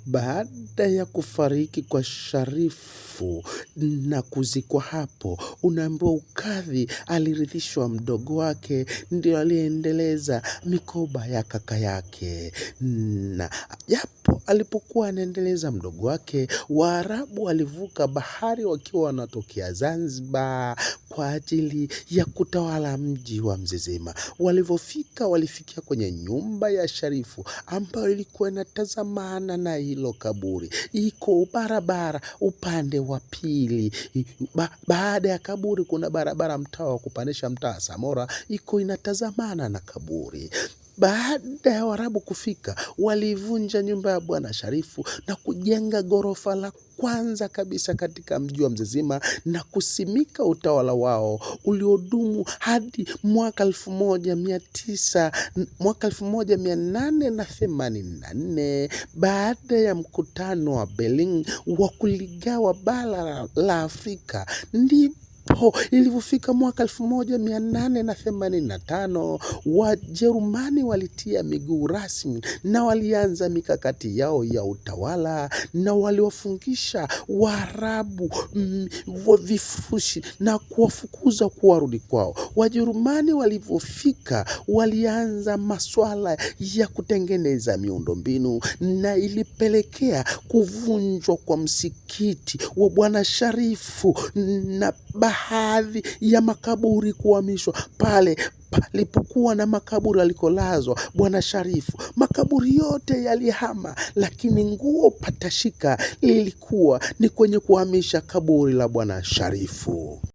Baada ya kufariki kwa Sharifu na kuzikwa hapo, unaambiwa ukadhi alirithishwa mdogo wake, ndio aliendeleza mikoba ya kaka yake. Na japo alipokuwa anaendeleza mdogo wake, Waarabu walivuka bahari wakiwa wanatokea Zanzibar kwa ajili ya kutawala mji wa Mzizima. Walivyofika walifikia kwenye nyumba ya Sharifu ambayo ilikuwa inatazamana na hilo kaburi. Iko barabara upande wa pili. Baada ya kaburi kuna barabara mtaa wa kupandisha mtaa Samora, iko inatazamana na kaburi. Baada ya Waarabu kufika, walivunja nyumba ya Bwana Sharifu na kujenga ghorofa la kwanza kabisa katika mji wa Mzizima na kusimika utawala wao uliodumu hadi mwaka 1884 baada ya mkutano wa Berlin wa kuligawa bara la Afrika. Ndipo ilivyofika mwaka 1885 Wajerumani walitia miguu rasmi na walianza mikakati yao ya utawala na waliwafungisha Waarabu vifurushi na kuwafukuza kuwarudi kwao. Wajerumani walivyofika walianza masuala ya kutengeneza miundombinu na ilipelekea kuvunjwa kwa msikiti wa Bwana Sharifu na baadhi ya makaburi kuhamishwa pale palipokuwa na makaburi alikolazwa Bwana Sharifu. Makaburi yote yalihama, lakini nguo patashika lilikuwa ni kwenye kuhamisha kaburi la Bwana Sharifu.